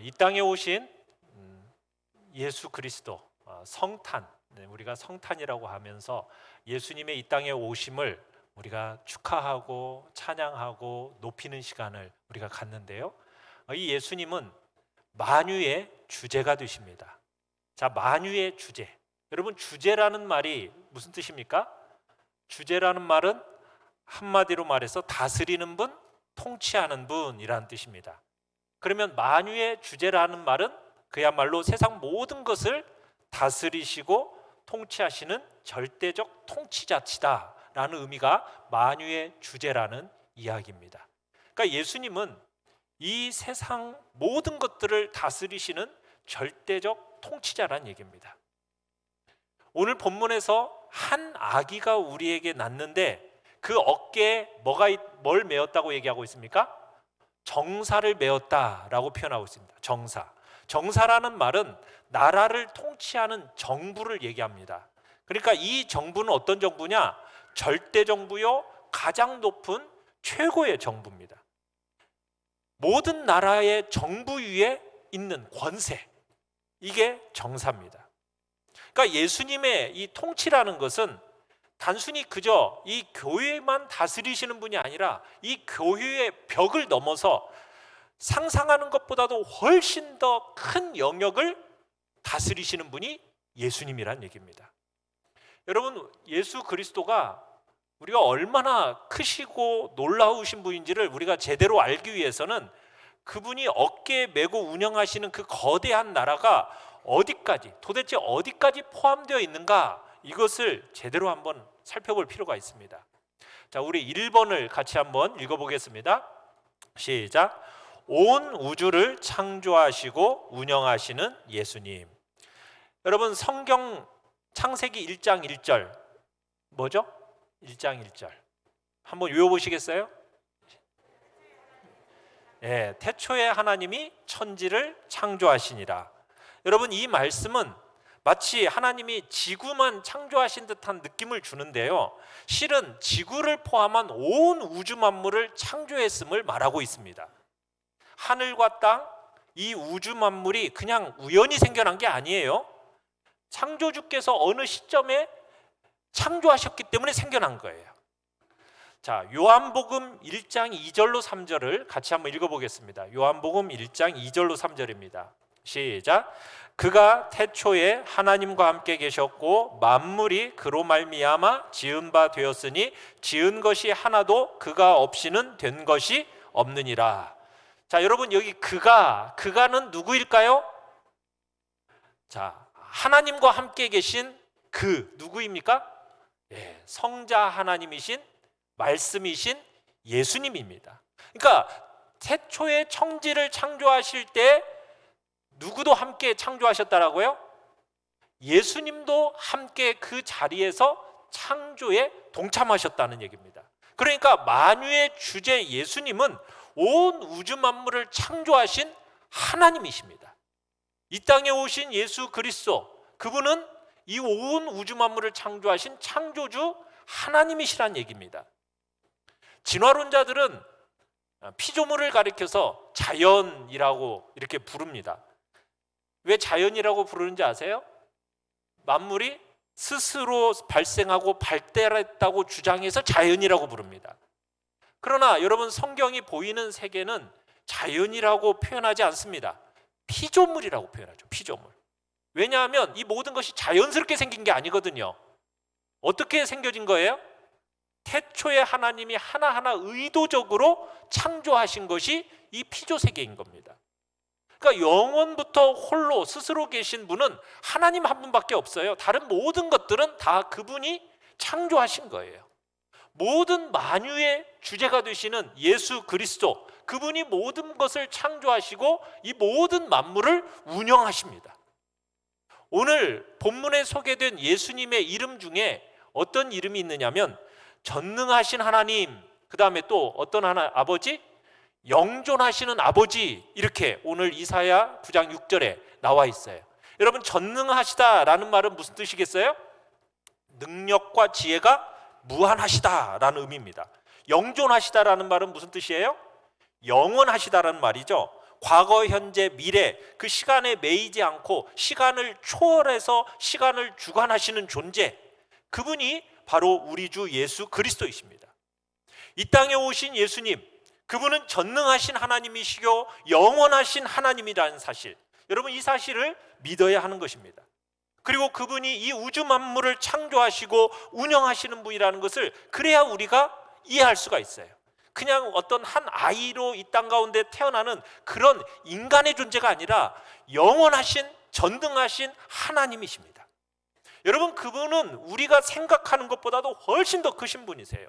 이 땅에 오신 예수 그리스도, 성탄, 우리가 성탄이라고 하면서 예수님의 이 땅에 오심을 우리가 축하하고 찬양하고 높이는 시간을 우리가 갖는데요. 이 예수님은 만유의 주제가 되십니다. 자, 만유의 주제. 여러분, 주제라는 말이 무슨 뜻입니까? 주제라는 말은 한마디로 말해서 다스리는 분, 통치하는 분이라는 뜻입니다. 그러면 만유의 주제라는 말은 그야말로 세상 모든 것을 다스리시고 통치하시는 절대적 통치자치다라는 의미가 만유의 주제라는 이야기입니다. 그러니까 예수님은 이 세상 모든 것들을 다스리시는 절대적 통치자라는 얘기입니다. 오늘 본문에서 한 아기가 우리에게 낳는데 그 어깨에 뭘 메었다고 얘기하고 있습니까? 정사를 메었다라고 표현하고 있습니다. 정사라는 말은 나라를 통치하는 정부를 얘기합니다. 그러니까 이 정부는 어떤 정부냐? 절대 정부요, 가장 높은 최고의 정부입니다. 모든 나라의 정부 위에 있는 권세, 이게 정사입니다. 그러니까 예수님의 이 통치라는 것은 단순히 그저 이 교회만 다스리시는 분이 아니라 이 교회의 벽을 넘어서 상상하는 것보다도 훨씬 더 큰 영역을 다스리시는 분이 예수님이란 얘기입니다. 여러분, 예수 그리스도가 우리가 얼마나 크시고 놀라우신 분인지를 우리가 제대로 알기 위해서는 그분이 어깨에 메고 운영하시는 그 거대한 나라가 도대체 어디까지 포함되어 있는가, 이것을 제대로 한번 살펴볼 필요가 있습니다. 자, 우리 1번을 같이 한번 읽어보겠습니다. 시작. 온 우주를 창조하시고 운영하시는 예수님. 여러분, 성경 창세기 1장 1절 뭐죠? 1장 1절 한번 외워보시겠어요? 태초에 하나님이 천지를 창조하시니라. 여러분, 이 말씀은 마치 하나님이 지구만 창조하신 듯한 느낌을 주는데요, 실은 지구를 포함한 온 우주 만물을 창조했음을 말하고 있습니다. 하늘과 땅, 이 우주 만물이 그냥 우연히 생겨난 게 아니에요. 창조주께서 어느 시점에 창조하셨기 때문에 생겨난 거예요. 자, 요한복음 1장 2절로 3절을 같이 한번 읽어보겠습니다. 요한복음 1장 2절로 3절입니다. 시작. 그가 태초에 하나님과 함께 계셨고 만물이 그로 말미암아 지은 바 되었으니 지은 것이 하나도 그가 없이는 된 것이 없느니라. 자, 여러분, 여기 그가는 누구일까요? 자, 하나님과 함께 계신 그 누구입니까? 성자 하나님이신 말씀이신 예수님입니다. 그러니까 태초에 천지를 창조하실 때 누구도 함께 창조하셨다라고요? 예수님도 함께 그 자리에서 창조에 동참하셨다는 얘기입니다. 그러니까 만유의 주제 예수님은 온 우주 만물을 창조하신 하나님이십니다. 이 땅에 오신 예수 그리스도, 그분은 이 온 우주 만물을 창조하신 창조주 하나님이시란 얘기입니다. 진화론자들은 피조물을 가리켜서 자연이라고 이렇게 부릅니다. 왜 자연이라고 부르는지 아세요? 만물이 스스로 발생하고 발달했다고 주장해서 자연이라고 부릅니다. 그러나 여러분, 성경이 보이는 세계는 자연이라고 표현하지 않습니다. 피조물이라고 표현하죠. 피조물. 왜냐하면 이 모든 것이 자연스럽게 생긴 게 아니거든요. 어떻게 생겨진 거예요? 태초에 하나님이 하나하나 의도적으로 창조하신 것이 이 피조세계인 겁니다. 그러니까 영원부터 홀로 스스로 계신 분은 하나님 한 분밖에 없어요. 다른 모든 것들은 다 그분이 창조하신 거예요. 모든 만유의 주제가 되시는 예수 그리스도, 그분이 모든 것을 창조하시고 이 모든 만물을 운영하십니다. 오늘 본문에 소개된 예수님의 이름 중에 어떤 이름이 있느냐면 전능하신 하나님, 그 다음에 또 어떤 아버지? 영존하시는 아버지, 이렇게 오늘 이사야 9장 6절에 나와 있어요. 여러분, 전능하시다라는 말은 무슨 뜻이겠어요? 능력과 지혜가 무한하시다라는 의미입니다. 영존하시다라는 말은 무슨 뜻이에요? 영원하시다라는 말이죠. 과거, 현재, 미래 그 시간에 매이지 않고 시간을 초월해서 시간을 주관하시는 존재, 그분이 바로 우리 주 예수 그리스도이십니다. 이 땅에 오신 예수님, 그분은 전능하신 하나님이시고 영원하신 하나님이라는 사실, 여러분 이 사실을 믿어야 하는 것입니다. 그리고 그분이 이 우주 만물을 창조하시고 운영하시는 분이라는 것을 그래야 우리가 이해할 수가 있어요. 그냥 어떤 한 아이로 이 땅 가운데 태어나는 그런 인간의 존재가 아니라 영원하신 전능하신 하나님이십니다. 여러분 그분은 우리가 생각하는 것보다도 훨씬 더 크신 분이세요.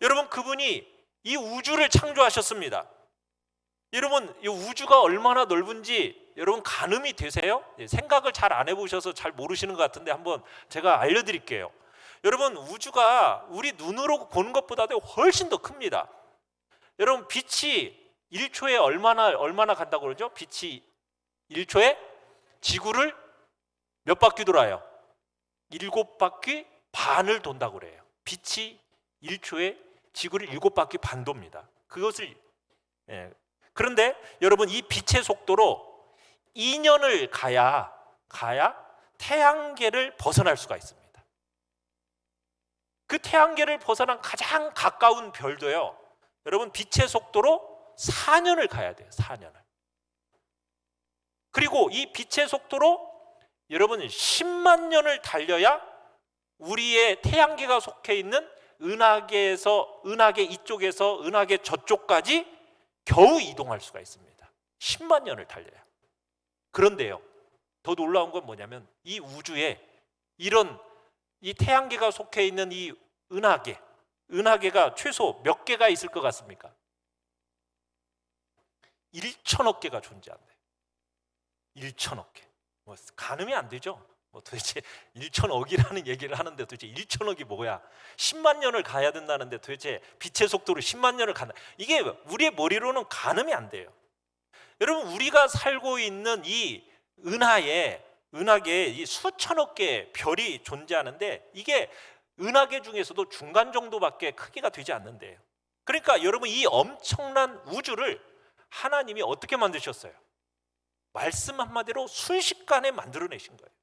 여러분 그분이 이 우주를 창조하셨습니다. 여러분 이 우주가 얼마나 넓은지 여러분 가늠이 되세요? 생각을 잘 안 해보셔서 잘 모르시는 것 같은데 한번 제가 알려드릴게요. 여러분 우주가 우리 눈으로 보는 것보다도 훨씬 더 큽니다. 여러분 빛이 1초에 얼마나 간다고 그러죠? 빛이 1초에 지구를 몇 바퀴 돌아요? 7바퀴 반을 돈다고 그래요. 빛이 1초에 지구를 7바퀴 반 돕니다. 그것을 그런데 여러분 이 빛의 속도로 2년을 가야 태양계를 벗어날 수가 있습니다. 그 태양계를 벗어난 가장 가까운 별도요, 여러분 빛의 속도로 4년을 가야 돼요. 4년을. 그리고 이 빛의 속도로 여러분 10만 년을 달려야 우리의 태양계가 속해 있는 은하계 이쪽에서 은하계 저쪽까지 겨우 이동할 수가 있습니다. 10만 년을 달려야. 그런데요, 더 놀라운 건 뭐냐면 이 우주에 이런 이 태양계가 속해 있는 이 은하계가 최소 몇 개가 있을 것 같습니까? 1천억 개가 존재한대요. 1천억 개. 뭐 가늠이 안 되죠. 뭐 도대체 1천억이라는 얘기를 하는데 도대체 1천억이 뭐야? 10만 년을 가야 된다는데 도대체 빛의 속도로 10만 년을 간다. 이게 우리의 머리로는 가늠이 안 돼요. 여러분 우리가 살고 있는 이 은하계에 이 수천억 개의 별이 존재하는데 이게 은하계 중에서도 중간 정도밖에 크기가 되지 않는데요. 그러니까 여러분 이 엄청난 우주를 하나님이 어떻게 만드셨어요? 말씀 한마디로 순식간에 만들어내신 거예요.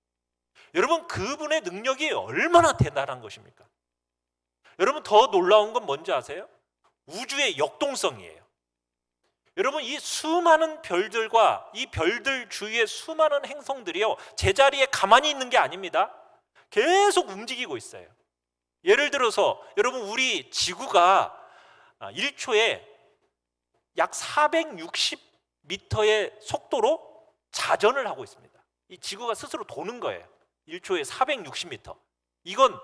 여러분 그분의 능력이 얼마나 대단한 것입니까? 여러분 더 놀라운 건 뭔지 아세요? 우주의 역동성이에요. 여러분 이 수많은 별들과 이 별들 주위의 수많은 행성들이요, 제자리에 가만히 있는 게 아닙니다. 계속 움직이고 있어요. 예를 들어서 여러분 우리 지구가 1초에 약 460m의 속도로 자전을 하고 있습니다. 이 지구가 스스로 도는 거예요. 1초에 460m. 이건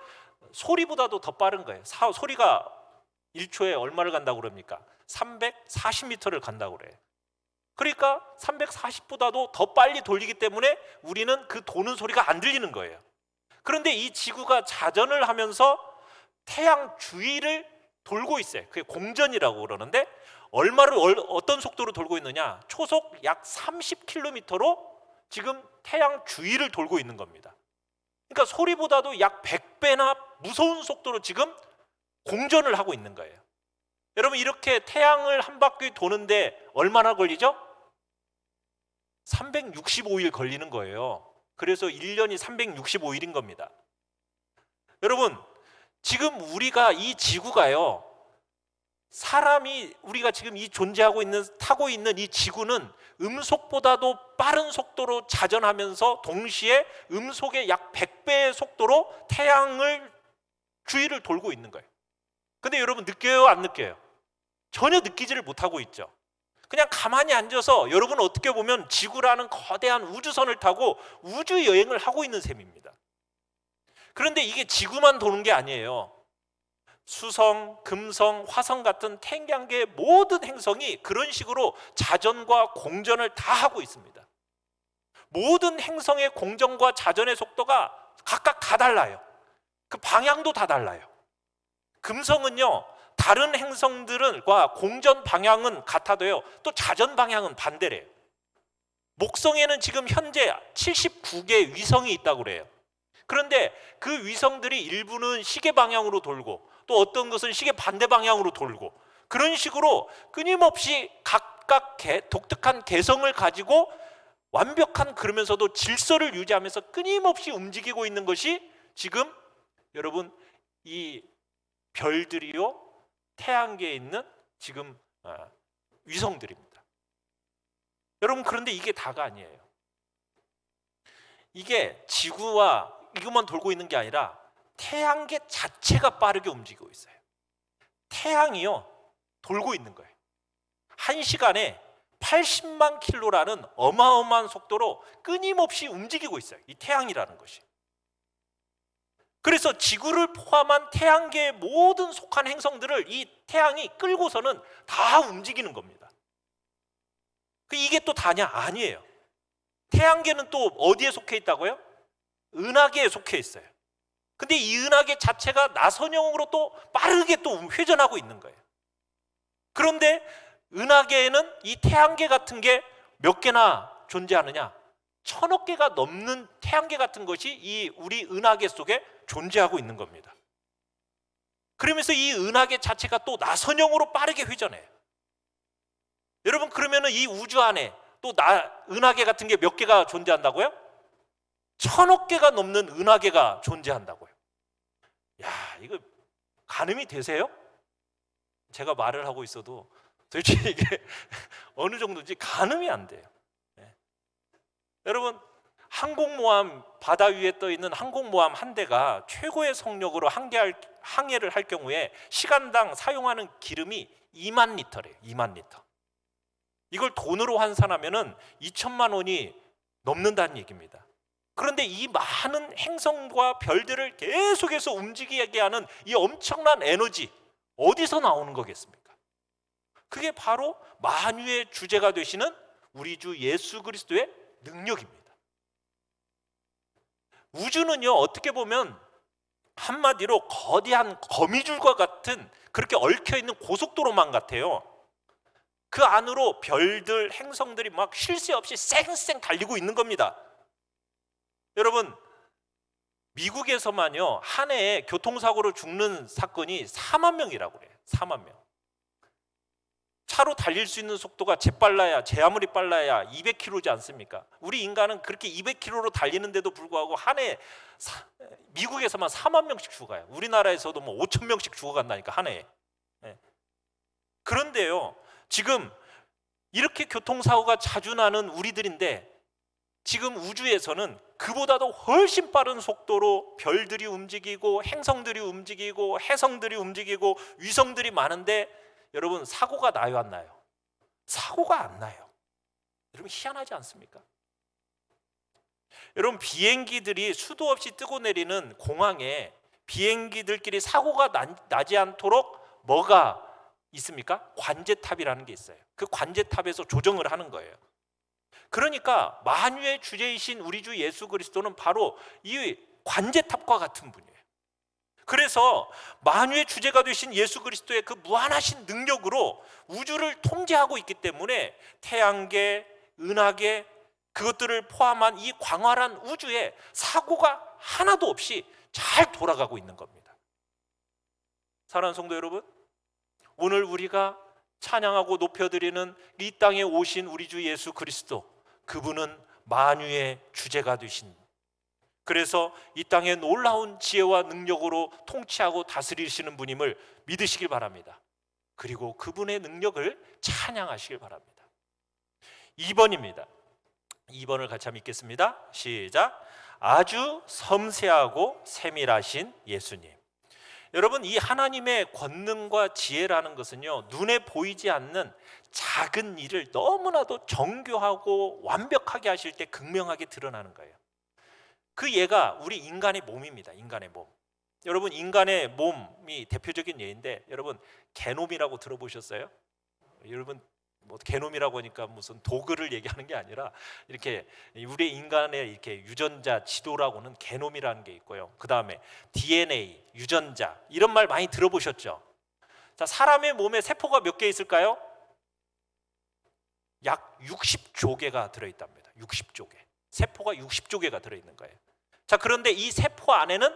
소리보다도 더 빠른 거예요. 소리가 1초에 얼마를 간다고 그럽니까? 340m를 간다고 그래요. 그러니까 340보다도 더 빨리 돌리기 때문에 우리는 그 도는 소리가 안 들리는 거예요. 그런데 이 지구가 자전을 하면서 태양 주위를 돌고 있어요. 그게 공전이라고 그러는데 어떤 속도로 돌고 있느냐? 초속 약 30km로 지금 태양 주위를 돌고 있는 겁니다. 그러니까 소리보다도 약 100배나 무서운 속도로 지금 공전을 하고 있는 거예요. 여러분 이렇게 태양을 한 바퀴 도는데 얼마나 걸리죠? 365일 걸리는 거예요. 그래서 1년이 365일인 겁니다. 여러분 지금 우리가 이 지구가요, 우리가 지금 타고 있는 이 지구는 음속보다도 빠른 속도로 자전하면서 동시에 음속의 약 100배의 속도로 태양을 주위를 돌고 있는 거예요. 근데 여러분 느껴요, 안 느껴요? 전혀 느끼지를 못하고 있죠. 그냥 가만히 앉아서 여러분 어떻게 보면 지구라는 거대한 우주선을 타고 우주 여행을 하고 있는 셈입니다. 그런데 이게 지구만 도는 게 아니에요. 수성, 금성, 화성 같은 태양계의 모든 행성이 그런 식으로 자전과 공전을 다 하고 있습니다. 모든 행성의 공전과 자전의 속도가 각각 다 달라요. 그 방향도 다 달라요. 금성은요, 다른 행성들과 공전 방향은 같아도요, 또 자전 방향은 반대래요. 목성에는 지금 현재 79개 위성이 있다고 그래요. 그런데 그 위성들이 일부는 시계 방향으로 돌고 또 어떤 것은 시계 반대 방향으로 돌고 그런 식으로 끊임없이 각 각각 독특한 개성을 가지고 완벽한, 그러면서도 질서를 유지하면서 끊임없이 움직이고 있는 것이 지금 여러분 이 별들이요, 태양계에 있는 지금 위성들입니다. 여러분, 그런데 이게 다가 아니에요. 이게 지구와 이것만 돌고 있는 게 아니라 태양계 자체가 빠르게 움직이고 있어요. 태양이요, 돌고 있는 거예요. 1시간에 80만 킬로라는 어마어마한 속도로 끊임없이 움직이고 있어요. 이 태양이라는 것이. 그래서 지구를 포함한 태양계의 모든 속한 행성들을 이 태양이 끌고서는 다 움직이는 겁니다. 이게 또 다냐? 아니에요. 태양계는 또 어디에 속해 있다고요? 은하계에 속해 있어요. 근데 이 은하계 자체가 나선형으로 또 빠르게 또 회전하고 있는 거예요. 그런데 은하계에는 이 태양계 같은 게 몇 개나 존재하느냐? 1000억 개가 넘는 태양계 같은 것이 이 우리 은하계 속에 존재하고 있는 겁니다. 그러면서 이 은하계 자체가 또 나선형으로 빠르게 회전해요. 여러분, 그러면은 이 우주 안에 또 은하계 같은 게 몇 개가 존재한다고요? 1000억 개가 넘는 은하계가 존재한다고요. 야, 이거 가늠이 되세요? 제가 말을 하고 있어도 도대체 이게 어느 정도인지 가늠이 안 돼요. 네. 여러분, 항공모함, 바다 위에 떠 있는 항공모함 한 대가 최고의 속력으로 항해를 할 경우에 시간당 사용하는 기름이 2만 리터래요. 2만 리터. 이걸 돈으로 환산하면은 2천만 원이 넘는다는 얘기입니다. 그런데 이 많은 행성과 별들을 계속해서 움직이게 하는 이 엄청난 에너지, 어디서 나오는 거겠습니까? 그게 바로 만유의 주제가 되시는 우리 주 예수 그리스도의 능력입니다. 우주는요, 어떻게 보면 한마디로 거대한 거미줄과 같은 그렇게 얽혀있는 고속도로만 같아요. 그 안으로 별들, 행성들이 막 쉴 새 없이 쌩쌩 달리고 있는 겁니다. 여러분, 미국에서만요, 한 해에 교통사고로 죽는 사건이 4만 명이라고 그래요. 4만 명. 차로 달릴 수 있는 속도가 제 아무리 빨라야 200km지 않습니까? 우리 인간은 그렇게 200km로 달리는데도 불구하고 한 해에 미국에서만 4만 명씩 죽어요. 우리나라에서도 뭐 5천 명씩 죽어간다니까, 한 해에. 그런데요, 지금 이렇게 교통사고가 자주 나는 우리들인데 지금 우주에서는 그보다도 훨씬 빠른 속도로 별들이 움직이고 행성들이 움직이고 해성들이 움직이고 위성들이 많은데 여러분, 사고가 나요, 안 나요? 사고가 안 나요. 여러분, 희한하지 않습니까? 여러분, 비행기들이 수도 없이 뜨고 내리는 공항에 비행기들끼리 사고가 나지 않도록 뭐가 있습니까? 관제탑이라는 게 있어요. 그 관제탑에서 조정을 하는 거예요. 그러니까 만유의 주제이신 우리 주 예수 그리스도는 바로 이 관제탑과 같은 분이에요. 그래서 만유의 주제가 되신 예수 그리스도의 그 무한하신 능력으로 우주를 통제하고 있기 때문에 태양계, 은하계, 그것들을 포함한 이 광활한 우주에 사고가 하나도 없이 잘 돌아가고 있는 겁니다. 사랑하는 성도 여러분, 오늘 우리가 찬양하고 높여드리는 이 땅에 오신 우리 주 예수 그리스도, 그분은 만유의 주제가 되신, 그래서 이 땅에 놀라운 지혜와 능력으로 통치하고 다스리시는 분임을 믿으시길 바랍니다. 그리고 그분의 능력을 찬양하시길 바랍니다. 2번입니다. 2번을 같이 한번 읽겠습니다. 시작. 아주 섬세하고 세밀하신 예수님. 여러분, 이 하나님의 권능과 지혜라는 것은요, 눈에 보이지 않는 작은 일을 너무나도 정교하고 완벽하게 하실 때 극명하게 드러나는 거예요. 그 예가 우리 인간의 몸입니다. 인간의 몸. 여러분, 인간의 몸이 대표적인 예인데, 여러분 게놈이라고 들어보셨어요? 여러분, 뭐 게놈이라고 하니까 무슨 도구를 얘기하는 게 아니라 이렇게 우리 인간의 이렇게 유전자 지도라고는 게놈이라는 게 있고요. 그 다음에 DNA, 유전자, 이런 말 많이 들어보셨죠? 자, 사람의 몸에 세포가 몇 개 있을까요? 약 60조 개가 들어있답니다. 60조 개. 세포가 60조 개가 들어있는 거예요. 자, 그런데 이 세포 안에는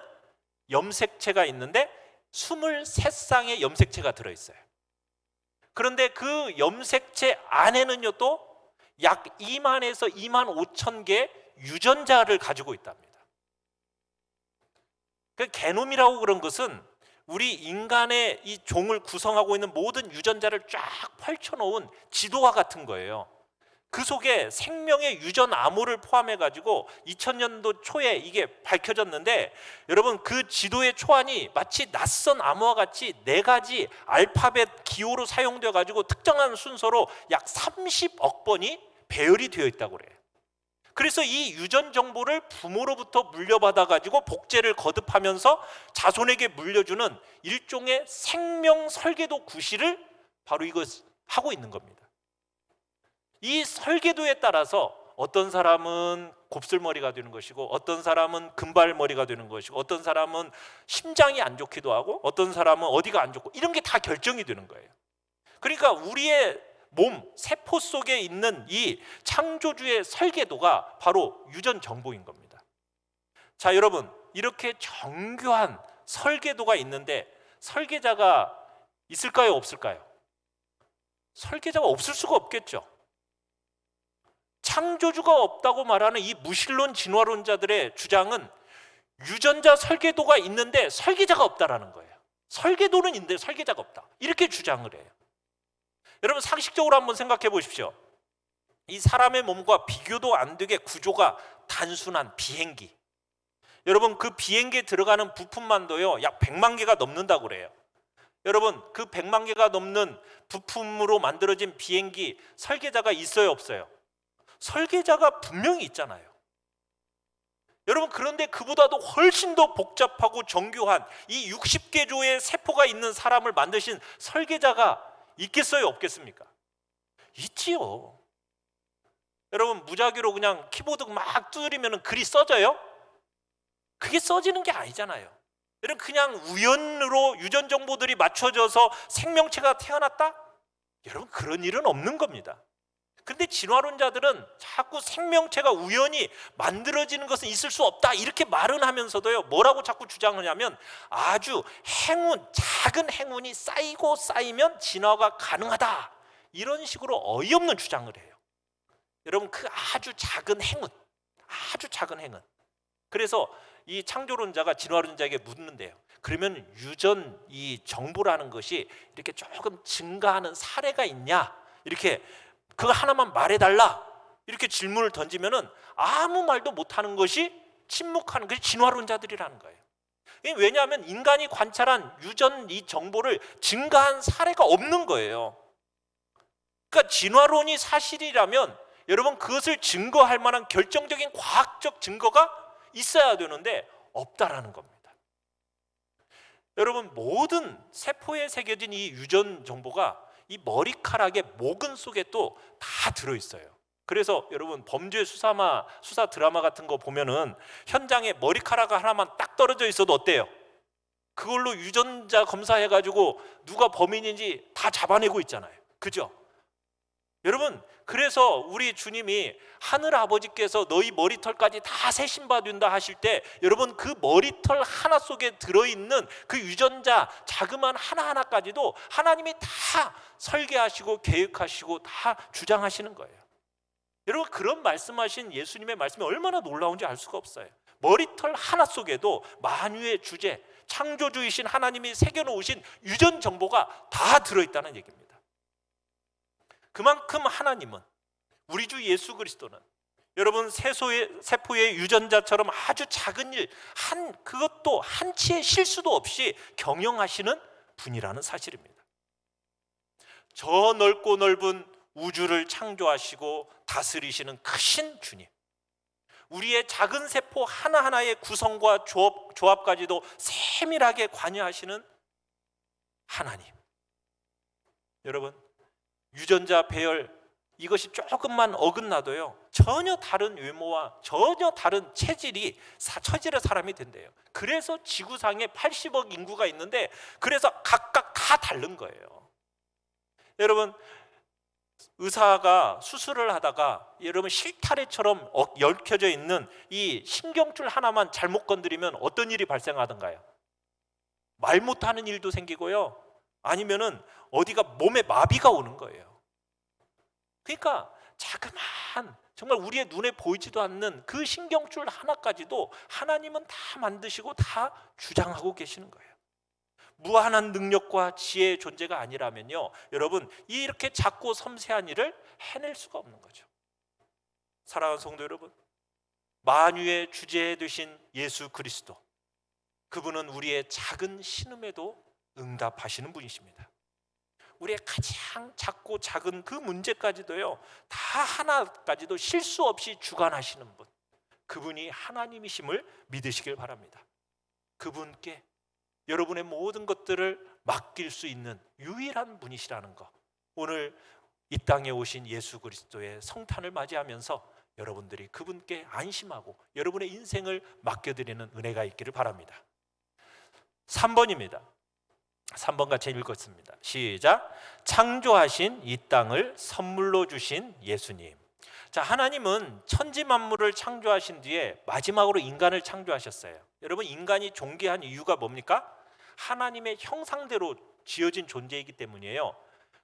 염색체가 있는데 23쌍의 염색체가 들어있어요. 그런데 그 염색체 안에는요 또 약 2만에서 2만 5천 개의 유전자를 가지고 있답니다. 그 게놈이라고 그런 것은 우리 인간의 이 종을 구성하고 있는 모든 유전자를 쫙 펼쳐놓은 지도와 같은 거예요. 그 속에 생명의 유전 암호를 포함해 가지고 2000년도 초에 이게 밝혀졌는데, 여러분 그 지도의 초안이 마치 낯선 암호와 같이 4가지 알파벳 기호로 사용되어 가지고 특정한 순서로 약 30억 번이 배열이 되어 있다고 그래요. 그래서 이 유전 정보를 부모로부터 물려받아 가지고 복제를 거듭하면서 자손에게 물려주는 일종의 생명 설계도 구실을 바로 이것 하고 있는 겁니다. 이 설계도에 따라서 어떤 사람은 곱슬머리가 되는 것이고, 어떤 사람은 금발머리가 되는 것이고, 어떤 사람은 심장이 안 좋기도 하고, 어떤 사람은 어디가 안 좋고, 이런 게 다 결정이 되는 거예요. 그러니까 우리의 몸, 세포 속에 있는 이 창조주의 설계도가 바로 유전 정보인 겁니다. 자, 여러분, 이렇게 정교한 설계도가 있는데 설계자가 있을까요, 없을까요? 설계자가 없을 수가 없겠죠. 창조주가 없다고 말하는 이 무신론 진화론자들의 주장은 유전자 설계도가 있는데 설계자가 없다라는 거예요. 설계도는 있는데 설계자가 없다, 이렇게 주장을 해요. 여러분 상식적으로 한번 생각해 보십시오. 이 사람의 몸과 비교도 안 되게 구조가 단순한 비행기, 여러분 그 비행기에 들어가는 부품만도요 약 100만 개가 넘는다고 그래요. 여러분 그 100만 개가 넘는 부품으로 만들어진 비행기 설계자가 있어요, 없어요? 설계자가 분명히 있잖아요. 여러분 그런데 그보다도 훨씬 더 복잡하고 정교한 이 60개 조의 세포가 있는 사람을 만드신 설계자가 있겠어요, 없겠습니까? 있지요. 여러분 무작위로 그냥 키보드 막 두드리면 글이 써져요? 그게 써지는 게 아니잖아요. 여러분 그냥 우연으로 유전 정보들이 맞춰져서 생명체가 태어났다? 여러분 그런 일은 없는 겁니다. 근데 진화론자들은 자꾸 생명체가 우연히 만들어지는 것은 있을 수 없다 이렇게 말은 하면서도요 뭐라고 자꾸 주장하냐면, 아주 행운, 작은 행운이 쌓이고 쌓이면 진화가 가능하다, 이런 식으로 어이없는 주장을 해요. 여러분 그 아주 작은 행운, 아주 작은 행운. 그래서 이 창조론자가 진화론자에게 묻는데요, 그러면 유전 이 정보라는 것이 이렇게 조금 증가하는 사례가 있냐, 이렇게 그거 하나만 말해달라, 이렇게 질문을 던지면은 아무 말도 못하는 것이 침묵하는 것이 진화론자들이라는 거예요. 왜냐하면 인간이 관찰한 유전 이 정보를 증가한 사례가 없는 거예요. 그러니까 진화론이 사실이라면 여러분 그것을 증거할 만한 결정적인 과학적 증거가 있어야 되는데 없다라는 겁니다. 여러분 모든 세포에 새겨진 이 유전 정보가 이 머리카락의 모근 속에 또 다 들어있어요. 그래서 여러분 범죄 수사 드라마 같은 거 보면은 현장에 머리카락 하나만 딱 떨어져 있어도 어때요? 그걸로 유전자 검사해가지고 누가 범인인지 다 잡아내고 있잖아요. 그죠? 여러분 그래서 우리 주님이 하늘 아버지께서 너희 머리털까지 다 세신받는다 하실 때, 여러분 그 머리털 하나 속에 들어있는 그 유전자 자그마한 하나하나까지도 하나님이 다 설계하시고 계획하시고 다 주장하시는 거예요. 여러분 그런 말씀하신 예수님의 말씀이 얼마나 놀라운지 알 수가 없어요. 머리털 하나 속에도 만유의 주제, 창조주이신 하나님이 새겨놓으신 유전 정보가 다 들어있다는 얘기입니다. 그만큼 하나님은, 우리 주 예수 그리스도는 여러분 세포의 유전자처럼 아주 작은 일, 그것도 한치의 실수도 없이 경영하시는 분이라는 사실입니다. 저 넓고 넓은 우주를 창조하시고 다스리시는 크신 주님, 우리의 작은 세포 하나하나의 구성과 조합까지도 세밀하게 관여하시는 하나님. 여러분 유전자 배열 이것이 조금만 어긋나도요 전혀 다른 외모와 전혀 다른 체질의 사람이 된대요. 그래서 지구상에 80억 인구가 있는데 그래서 각각 다 다른 거예요. 여러분 의사가 수술을 하다가 여러분 실타래처럼 얽혀져 있는 이 신경줄 하나만 잘못 건드리면 어떤 일이 발생하던가요? 말 못하는 일도 생기고요, 아니면은 어디가 몸에 마비가 오는 거예요. 그러니까 자그마한 정말 우리의 눈에 보이지도 않는 그 신경줄 하나까지도 하나님은 다 만드시고 다 주장하고 계시는 거예요. 무한한 능력과 지혜의 존재가 아니라면요, 여러분 이렇게 작고 섬세한 일을 해낼 수가 없는 거죠. 사랑하는 성도 여러분, 만유의 주제 되신 예수 그리스도, 그분은 우리의 작은 신음에도 응답하시는 분이십니다. 우리의 가장 작고 작은 그 문제까지도요, 다 하나까지도 실수 없이 주관하시는 분, 그분이 하나님이심을 믿으시길 바랍니다. 그분께 여러분의 모든 것들을 맡길 수 있는 유일한 분이시라는 것, 오늘 이 땅에 오신 예수 그리스도의 성탄을 맞이하면서 여러분들이 그분께 안심하고 여러분의 인생을 맡겨드리는 은혜가 있기를 바랍니다. 3번입니다. 3번 같이 읽었습니다. 시작. 창조하신 이 땅을 선물로 주신 예수님. 자, 하나님은 천지 만물을 창조하신 뒤에 마지막으로 인간을 창조하셨어요. 여러분, 인간이 존귀한 이유가 뭡니까? 하나님의 형상대로 지어진 존재이기 때문이에요.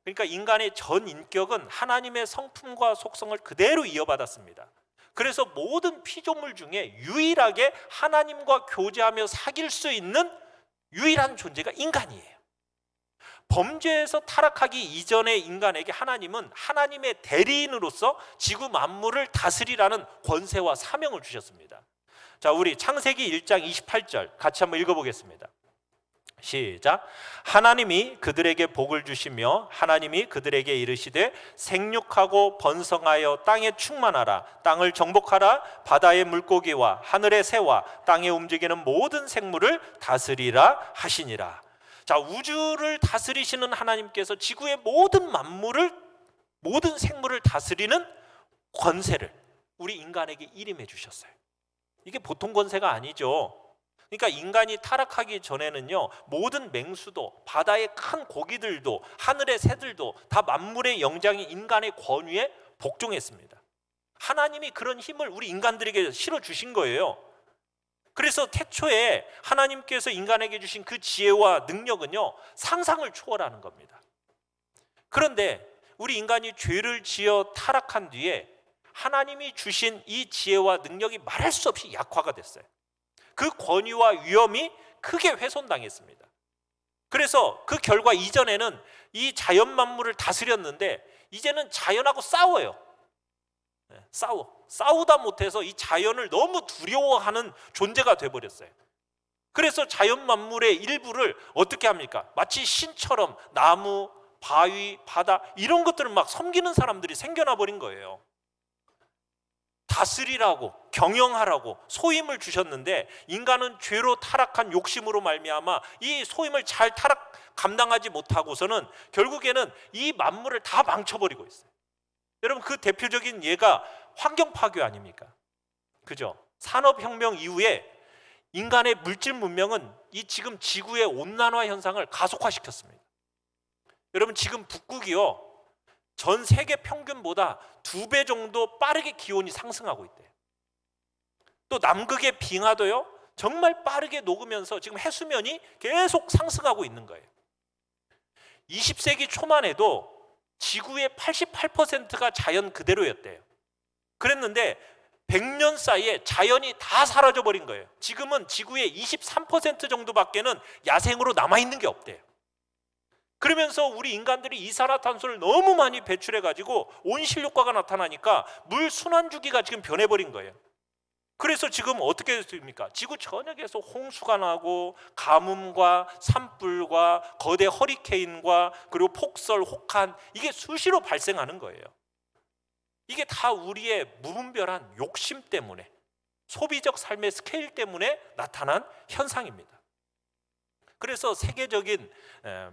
그러니까 인간의 전 인격은 하나님의 성품과 속성을 그대로 이어받았습니다. 그래서 모든 피조물 중에 유일하게 하나님과 교제하며 사귈 수 있는 유일한 존재가 인간이에요. 범죄에서 타락하기 이전의 인간에게 하나님은 하나님의 대리인으로서 지구 만물을 다스리라는 권세와 사명을 주셨습니다. 자, 우리 창세기 1장 28절 같이 한번 읽어보겠습니다. 시작. 하나님이 그들에게 복을 주시며 하나님이 그들에게 이르시되 생육하고 번성하여 땅에 충만하라. 땅을 정복하라. 바다의 물고기와 하늘의 새와 땅에 움직이는 모든 생물을 다스리라 하시니라. 자, 우주를 다스리시는 하나님께서 지구의 모든 만물을, 모든 생물을 다스리는 권세를 우리 인간에게 일임해 주셨어요. 이게 보통 권세가 아니죠. 그러니까 인간이 타락하기 전에는요, 모든 맹수도, 바다의 큰 고기들도, 하늘의 새들도 다 만물의 영장인 인간의 권위에 복종했습니다. 하나님이 그런 힘을 우리 인간들에게 실어 주신 거예요. 그래서 태초에 하나님께서 인간에게 주신 그 지혜와 능력은요, 상상을 초월하는 겁니다. 그런데 우리 인간이 죄를 지어 타락한 뒤에 하나님이 주신 이 지혜와 능력이 말할 수 없이 약화가 됐어요. 그 권위와 위엄이 크게 훼손당했습니다. 그래서 그 결과 이전에는 이 자연 만물을 다스렸는데 이제는 자연하고 싸워요. 싸우다 못해서 이 자연을 너무 두려워하는 존재가 돼버렸어요. 그래서 자연 만물의 일부를 어떻게 합니까? 마치 신처럼 나무, 바위, 바다 이런 것들을 막 섬기는 사람들이 생겨나 버린 거예요. 다스리라고, 경영하라고 소임을 주셨는데 인간은 죄로 타락한 욕심으로 말미암아 이 소임을 잘 감당하지 못하고서는 결국에는 이 만물을 다 망쳐버리고 있어요. 여러분, 그 대표적인 예가 환경 파괴 아닙니까? 그죠? 산업혁명 이후에 인간의 물질 문명은 이 지금 지구의 온난화 현상을 가속화시켰습니다. 여러분, 지금 북극이요, 전 세계 평균보다 2배 정도 빠르게 기온이 상승하고 있대요. 또 남극의 빙하도요, 정말 빠르게 녹으면서 지금 해수면이 계속 상승하고 있는 거예요. 20세기 초만 해도 지구의 88%가 자연 그대로였대요. 그랬는데 100년 사이에 자연이 다 사라져버린 거예요. 지금은 지구의 23% 정도밖에는 야생으로 남아있는 게 없대요. 그러면서 우리 인간들이 이산화탄소를 너무 많이 배출해가지고 온실효과가 나타나니까 물 순환 주기가 지금 변해버린 거예요. 그래서 지금 어떻게 됩니까? 지구 전역에서 홍수가 나고 가뭄과 산불과 거대 허리케인과 그리고 폭설, 혹한 이게 수시로 발생하는 거예요. 이게 다 우리의 무분별한 욕심 때문에, 소비적 삶의 스케일 때문에 나타난 현상입니다. 그래서 세계적인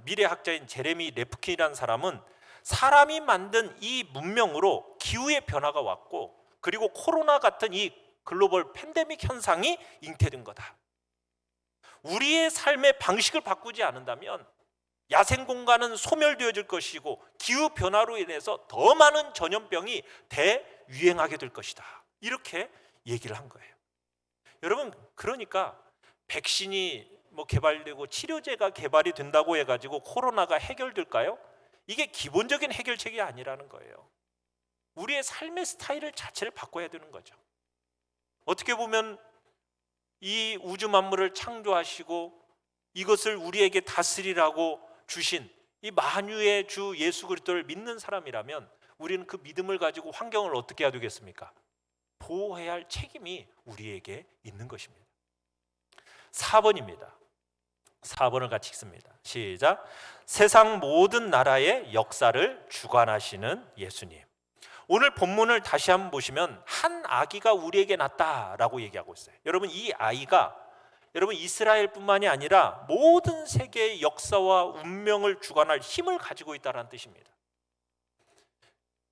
미래학자인 제레미 레프킨이라는 사람은 사람이 만든 이 문명으로 기후의 변화가 왔고 그리고 코로나 같은 이 글로벌 팬데믹 현상이 잉태된 거다. 우리의 삶의 방식을 바꾸지 않는다면 야생 공간은 소멸되어질 것이고 기후 변화로 인해서 더 많은 전염병이 대유행하게 될 것이다. 이렇게 얘기를 한 거예요. 여러분, 그러니까 백신이 뭐 개발되고 치료제가 개발이 된다고 해가지고 코로나가 해결될까요? 이게 기본적인 해결책이 아니라는 거예요. 우리의 삶의 스타일 자체를 바꿔야 되는 거죠. 어떻게 보면 이 우주 만물을 창조하시고 이것을 우리에게 다스리라고 주신 이 만유의 주 예수 그리스도를 믿는 사람이라면 우리는 그 믿음을 가지고 환경을 어떻게 해야 되겠습니까? 보호해야 할 책임이 우리에게 있는 것입니다. 4번입니다. 4번을 같이 읽습니다. 시작. 세상 모든 나라의 역사를 주관하시는 예수님. 오늘 본문을 다시 한번 보시면 한 아기가 우리에게 났다라고 얘기하고 있어요. 여러분, 이 아이가 여러분 이스라엘뿐만이 아니라 모든 세계의 역사와 운명을 주관할 힘을 가지고 있다는 뜻입니다.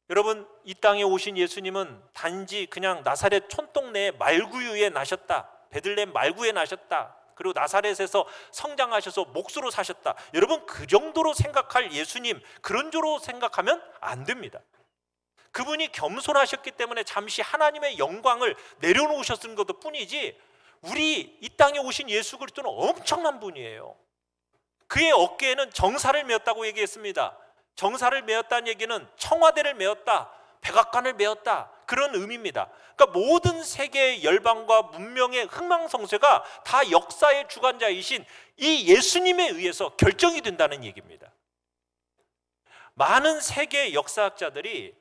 여러분, 이 땅에 오신 예수님은 단지 그냥 나사렛 촌동네의 말구유에 나셨다, 베들레헴 말구에 나셨다, 그리고 나사렛에서 성장하셔서 목수로 사셨다, 여러분 그 정도로 생각할 예수님, 그런 쪽으로 생각하면 안 됩니다. 그분이 겸손하셨기 때문에 잠시 하나님의 영광을 내려놓으셨던 것 뿐이지 우리 이 땅에 오신 예수 그리스도는 엄청난 분이에요. 그의 어깨에는 정사를 메었다고 얘기했습니다. 정사를 메었다는 얘기는 청와대를 메었다, 백악관을 메었다, 그런 의미입니다. 그러니까 모든 세계의 열방과 문명의 흥망성쇠가 다 역사의 주관자이신 이 예수님에 의해서 결정이 된다는 얘기입니다. 많은 세계 역사학자들이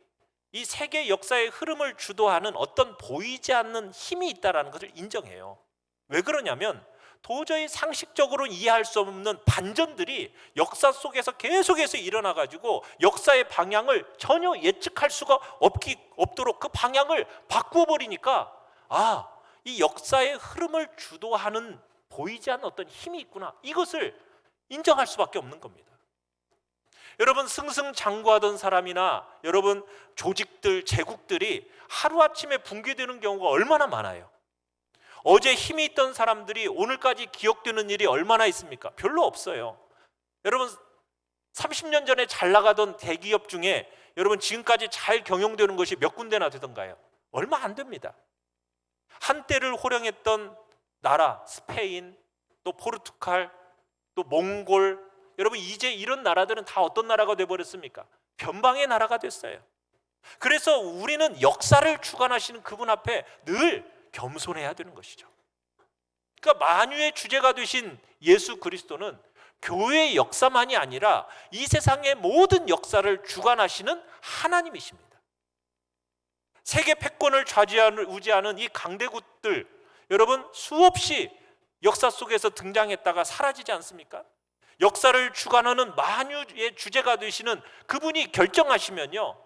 이 세계 역사의 흐름을 주도하는 어떤 보이지 않는 힘이 있다는 것을 인정해요. 왜 그러냐면 도저히 상식적으로 이해할 수 없는 반전들이 역사 속에서 계속해서 일어나가지고 역사의 방향을 전혀 예측할 수가 없도록 그 방향을 바꾸어 버리니까 이 역사의 흐름을 주도하는 보이지 않는 어떤 힘이 있구나, 이것을 인정할 수밖에 없는 겁니다. 여러분, 승승장구하던 사람이나 여러분 조직들, 제국들이 하루아침에 붕괴되는 경우가 얼마나 많아요. 어제 힘이 있던 사람들이 오늘까지 기억되는 일이 얼마나 있습니까? 별로 없어요. 여러분, 30년 전에 잘 나가던 대기업 중에 여러분 지금까지 잘 경영되는 것이 몇 군데나 되던가요? 얼마 안 됩니다. 한때를 호령했던 나라, 스페인, 또 포르투갈, 또 몽골, 여러분 이제 이런 나라들은 다 어떤 나라가 돼버렸습니까? 변방의 나라가 됐어요. 그래서 우리는 역사를 주관하시는 그분 앞에 늘 겸손해야 되는 것이죠. 그러니까 만유의 주제가 되신 예수 그리스도는 교회의 역사만이 아니라 이 세상의 모든 역사를 주관하시는 하나님이십니다. 세계 패권을 좌지우지하는 이 강대국들, 여러분 수없이 역사 속에서 등장했다가 사라지지 않습니까? 역사를 주관하는 만유의 주제가 되시는 그분이 결정하시면요,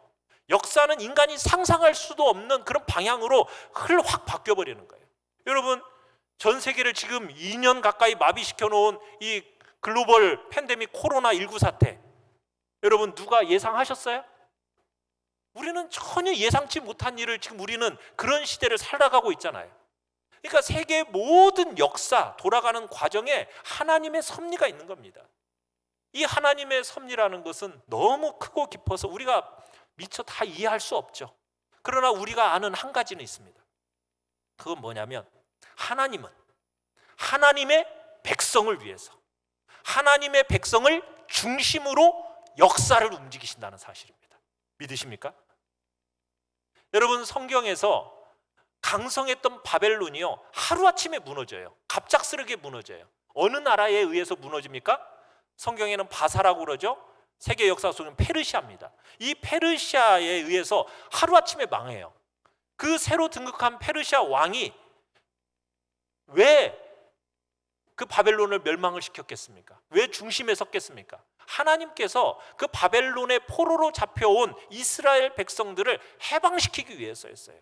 역사는 인간이 상상할 수도 없는 그런 방향으로 확 바뀌어버리는 거예요. 여러분, 전 세계를 지금 2년 가까이 마비시켜 놓은 이 글로벌 팬데믹 코로나19 사태, 여러분 누가 예상하셨어요? 우리는 전혀 예상치 못한 일을 지금 우리는 그런 시대를 살아가고 있잖아요. 그러니까 세계의 모든 역사 돌아가는 과정에 하나님의 섭리가 있는 겁니다. 이 하나님의 섭리라는 것은 너무 크고 깊어서 우리가 미처 다 이해할 수 없죠. 그러나 우리가 아는 한 가지는 있습니다. 그건 뭐냐면 하나님은 하나님의 백성을 위해서, 하나님의 백성을 중심으로 역사를 움직이신다는 사실입니다. 믿으십니까? 여러분, 성경에서 강성했던 바벨론이요, 하루아침에 무너져요. 갑작스럽게 무너져요. 어느 나라에 의해서 무너집니까? 성경에는 바사라고 그러죠. 세계 역사 속은 페르시아입니다. 이 페르시아에 의해서 하루아침에 망해요. 그 새로 등극한 페르시아 왕이 왜 그 바벨론을 멸망을 시켰겠습니까? 왜 중심에 섰겠습니까? 하나님께서 그 바벨론의 포로로 잡혀온 이스라엘 백성들을 해방시키기 위해서였어요.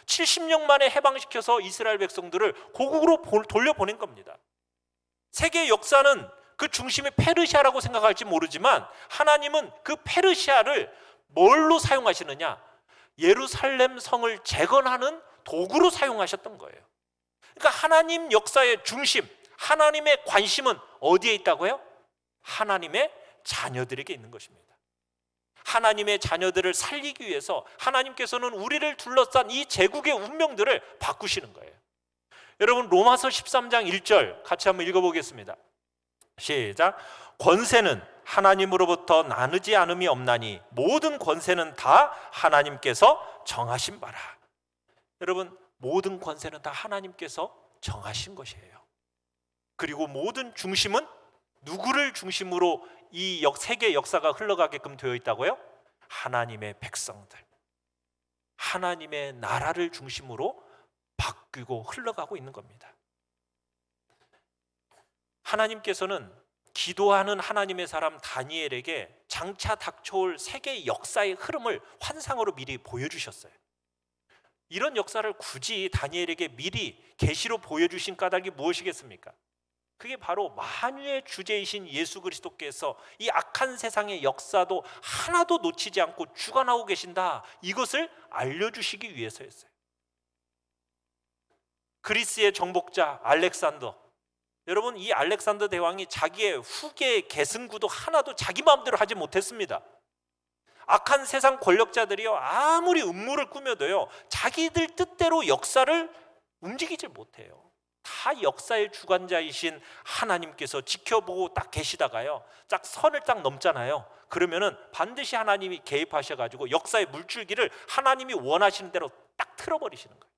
70년 만에 해방시켜서 이스라엘 백성들을 고국으로 돌려보낸 겁니다. 세계의 역사는 그 중심이 페르시아라고 생각할지 모르지만 하나님은 그 페르시아를 뭘로 사용하시느냐? 예루살렘 성을 재건하는 도구로 사용하셨던 거예요. 그러니까 하나님 역사의 중심, 하나님의 관심은 어디에 있다고요? 하나님의 자녀들에게 있는 것입니다. 하나님의 자녀들을 살리기 위해서 하나님께서는 우리를 둘러싼 이 제국의 운명들을 바꾸시는 거예요. 여러분 로마서 13장 1절 같이 한번 읽어보겠습니다. 시작. 권세는 하나님으로부터 나누지 않음이 없나니 모든 권세는 다 하나님께서 정하신 바라. 여러분, 모든 권세는 다 하나님께서 정하신 것이에요. 그리고 모든 중심은 누구를 중심으로 이 세계 역사가 흘러가게끔 되어 있다고요? 하나님의 백성들, 하나님의 나라를 중심으로 바뀌고 흘러가고 있는 겁니다. 하나님께서는 기도하는 하나님의 사람 다니엘에게 장차 닥쳐올 세계 역사의 흐름을 환상으로 미리 보여주셨어요. 이런 역사를 굳이 다니엘에게 미리 계시로 보여주신 까닭이 무엇이겠습니까? 그게 바로 만유의 주제이신 예수 그리스도께서 이 악한 세상의 역사도 하나도 놓치지 않고 주관하고 계신다, 이것을 알려주시기 위해서였어요. 그리스의 정복자 알렉산더, 여러분, 이 알렉산더 대왕이 자기의 후계 계승구도 하나도 자기 마음대로 하지 못했습니다. 악한 세상 권력자들이요, 아무리 음모를 꾸며도요, 자기들 뜻대로 역사를 움직이질 못해요. 다 역사의 주관자이신 하나님께서 지켜보고 딱 계시다가요, 딱 선을 딱 넘잖아요. 그러면은 반드시 하나님이 개입하셔가지고 역사의 물줄기를 하나님이 원하시는 대로 딱 틀어버리시는 거예요.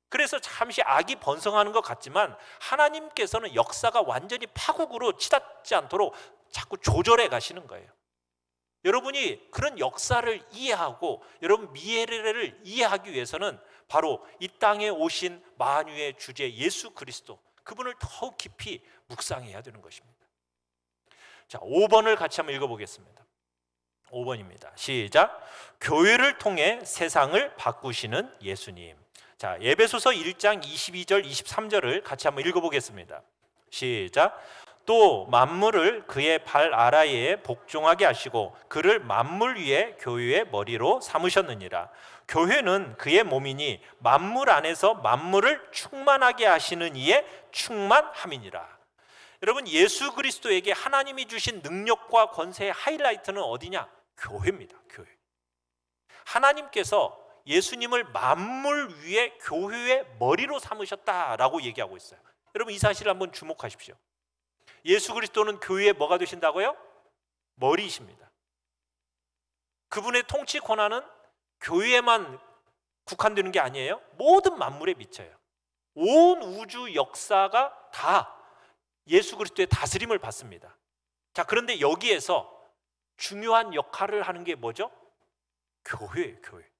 그래서 잠시 악이 번성하는 것 같지만 하나님께서는 역사가 완전히 파국으로 치닫지 않도록 자꾸 조절해 가시는 거예요. 여러분이 그런 역사를 이해하고 여러분 미래를 이해하기 위해서는 바로 이 땅에 오신 만유의 주제 예수 그리스도, 그분을 더욱 깊이 묵상해야 되는 것입니다. 자, 5번을 같이 한번 읽어보겠습니다. 5번입니다. 시작. 교회를 통해 세상을 바꾸시는 예수님. 자, 에베소서 1장 22절 23절을 같이 한번 읽어보겠습니다. 시작. 또 만물을 그의 발 아래에 복종하게 하시고 그를 만물 위에 교회의 머리로 삼으셨느니라. 교회는 그의 몸이니 만물 안에서 만물을 충만하게 하시는 이의 충만함이니라. 여러분, 예수 그리스도에게 하나님이 주신 능력과 권세의 하이라이트는 어디냐? 교회입니다. 교회. 하나님께서 예수님을 만물 위에 교회의 머리로 삼으셨다라고 얘기하고 있어요. 여러분, 이 사실을 한번 주목하십시오. 예수 그리스도는 교회의 뭐가 되신다고요? 머리이십니다. 그분의 통치 권한은 교회에만 국한되는 게 아니에요. 모든 만물에 미쳐요. 온 우주 역사가 다 예수 그리스도의 다스림을 받습니다. 자, 그런데 여기에서 중요한 역할을 하는 게 뭐죠? 교회예요. 교회.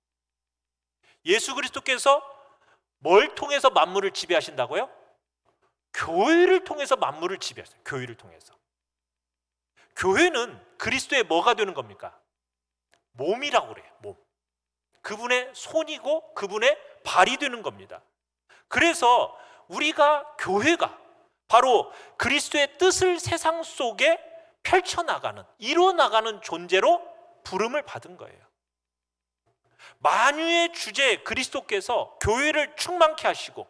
예수 그리스도께서 뭘 통해서 만물을 지배하신다고요? 교회를 통해서 만물을 지배하세요. 교회를 통해서. 교회는 그리스도의 뭐가 되는 겁니까? 몸이라고 그래요. 몸. 그분의 손이고 그분의 발이 되는 겁니다. 그래서 우리가, 교회가 바로 그리스도의 뜻을 세상 속에 펼쳐나가는, 이뤄나가는 존재로 부름을 받은 거예요. 만유의 주제 그리스도께서 교회를 충만케 하시고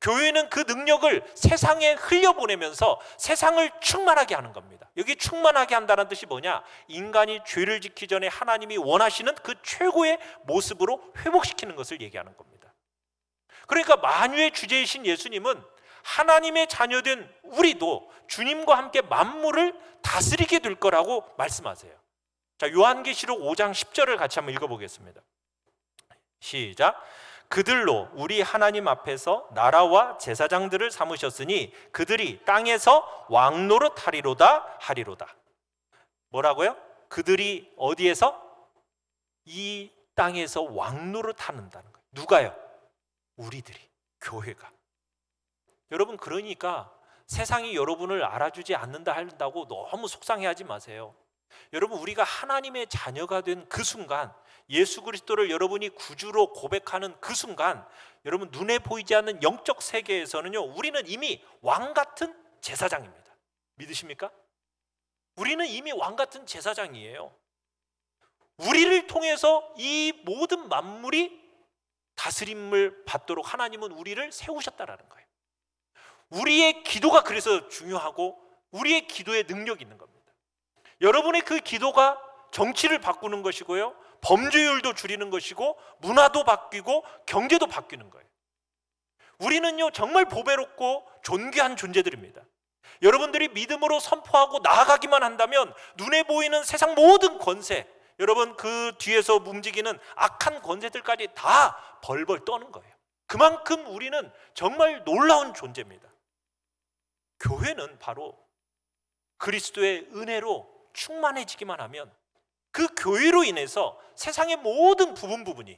교회는 그 능력을 세상에 흘려보내면서 세상을 충만하게 하는 겁니다. 여기 충만하게 한다는 뜻이 뭐냐? 인간이 죄를 짓기 전에 하나님이 원하시는 그 최고의 모습으로 회복시키는 것을 얘기하는 겁니다. 그러니까 만유의 주제이신 예수님은 하나님의 자녀된 우리도 주님과 함께 만물을 다스리게 될 거라고 말씀하세요. 자, 요한계시록 5장 10절을 같이 한번 읽어보겠습니다. 시작. 그들로 우리 하나님 앞에서 나라와 제사장들을 삼으셨으니 그들이 땅에서 왕노릇 하리로다 하리로다. 뭐라고요? 그들이 어디에서? 이 땅에서 왕노릇 하는다는 거예요. 누가요? 우리들이, 교회가. 여러분, 그러니까 세상이 여러분을 알아주지 않는다 한다고 너무 속상해하지 마세요. 여러분, 우리가 하나님의 자녀가 된 그 순간, 예수 그리스도를 여러분이 구주로 고백하는 그 순간, 여러분 눈에 보이지 않는 영적 세계에서는요, 우리는 이미 왕 같은 제사장입니다. 믿으십니까? 우리는 이미 왕 같은 제사장이에요. 우리를 통해서 이 모든 만물이 다스림을 받도록 하나님은 우리를 세우셨다라는 거예요. 우리의 기도가 그래서 중요하고 우리의 기도에 능력이 있는 겁니다. 여러분의 그 기도가 정치를 바꾸는 것이고요, 범죄율도 줄이는 것이고 문화도 바뀌고 경제도 바뀌는 거예요. 우리는요 정말 보배롭고 존귀한 존재들입니다. 여러분들이 믿음으로 선포하고 나아가기만 한다면 눈에 보이는 세상 모든 권세, 여러분 그 뒤에서 움직이는 악한 권세들까지 다 벌벌 떠는 거예요. 그만큼 우리는 정말 놀라운 존재입니다. 교회는 바로 그리스도의 은혜로 충만해지기만 하면 그 교회로 인해서 세상의 모든 부분이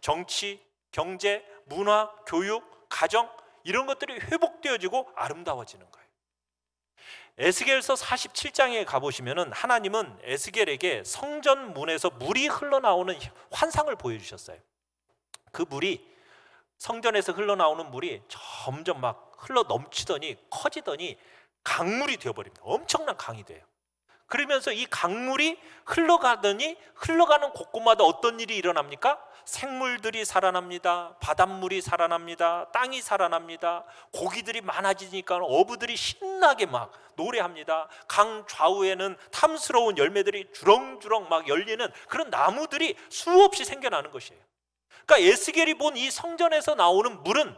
정치, 경제, 문화, 교육, 가정 이런 것들이 회복되어지고 아름다워지는 거예요. 에스겔서 47장에 가보시면은 하나님은 에스겔에게 성전 문에서 물이 흘러나오는 환상을 보여주셨어요. 그 물이 성전에서 흘러나오는 물이 점점 막 흘러 넘치더니 커지더니 강물이 되어버립니다. 엄청난 강이 돼요. 그러면서 이 강물이 흘러가더니 흘러가는 곳곳마다 어떤 일이 일어납니까? 생물들이 살아납니다. 바닷물이 살아납니다. 땅이 살아납니다. 고기들이 많아지니까 어부들이 신나게 막 노래합니다. 강 좌우에는 탐스러운 열매들이 주렁주렁 막 열리는 그런 나무들이 수없이 생겨나는 것이에요. 그러니까 에스겔이 본 이 성전에서 나오는 물은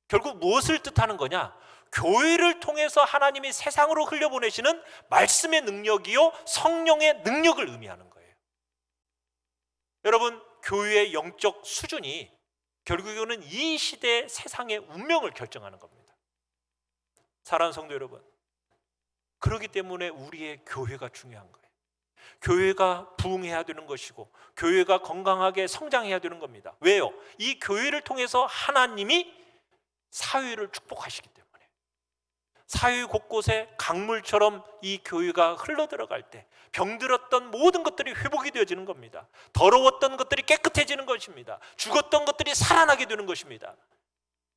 결국 무엇을 뜻하는 거냐? 교회를 통해서 하나님이 세상으로 흘려보내시는 말씀의 능력이요 성령의 능력을 의미하는 거예요. 여러분, 교회의 영적 수준이 결국에는 이 시대의 세상의 운명을 결정하는 겁니다. 사랑하는 성도 여러분, 그렇기 때문에 우리의 교회가 중요한 거예요. 교회가 부흥해야 되는 것이고 교회가 건강하게 성장해야 되는 겁니다. 왜요? 이 교회를 통해서 하나님이 사회를 축복하시기 때문에, 사회 곳곳에 강물처럼 이 교회가 흘러들어갈 때 병들었던 모든 것들이 회복이 되어지는 겁니다. 더러웠던 것들이 깨끗해지는 것입니다. 죽었던 것들이 살아나게 되는 것입니다.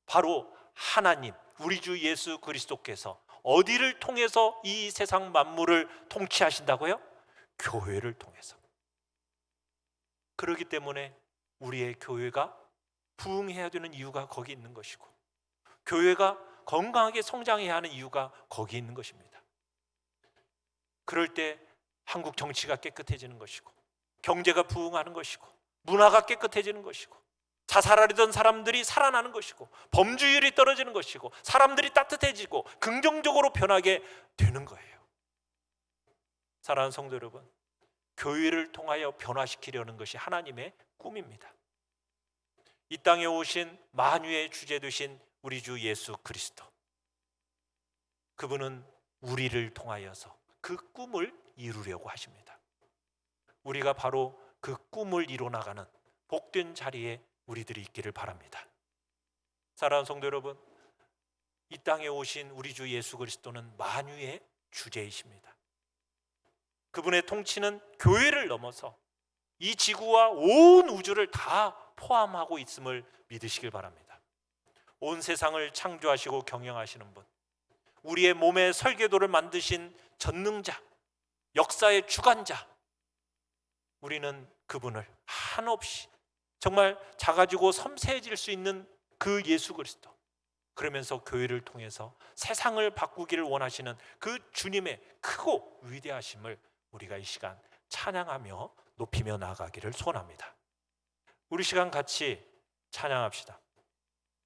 바로 하나님, 우리 주 예수 그리스도께서 어디를 통해서 이 세상 만물을 통치하신다고요? 교회를 통해서. 그렇기 때문에 우리의 교회가 부흥해야 되는 이유가 거기 있는 것이고, 교회가 건강하게 성장해야 하는 이유가 거기 있는 것입니다. 그럴 때 한국 정치가 깨끗해지는 것이고, 경제가 부흥하는 것이고, 문화가 깨끗해지는 것이고, 자살하려던 사람들이 살아나는 것이고, 범죄율이 떨어지는 것이고, 사람들이 따뜻해지고 긍정적으로 변하게 되는 거예요. 사랑하는 성도 여러분, 교회를 통하여 변화시키려는 것이 하나님의 꿈입니다. 이 땅에 오신 만유의 주제 되신 우리 주 예수 그리스도, 그분은 우리를 통하여서 그 꿈을 이루려고 하십니다. 우리가 바로 그 꿈을 이뤄나가는 복된 자리에 우리들이 있기를 바랍니다. 사랑하는 성도 여러분, 이 땅에 오신 우리 주 예수 그리스도는 만유의 주제이십니다. 그분의 통치는 교회를 넘어서 이 지구와 온 우주를 다 포함하고 있음을 믿으시길 바랍니다. 온 세상을 창조하시고 경영하시는 분, 우리의 몸의 설계도를 만드신 전능자, 역사의 주관자, 우리는 그분을 한없이 정말 작아지고 섬세해질 수 있는 그 예수 그리스도, 그러면서 교회를 통해서 세상을 바꾸기를 원하시는 그 주님의 크고 위대하심을 우리가 이 시간 찬양하며 높이며 나아가기를 소원합니다. 우리 시간 같이 찬양합시다.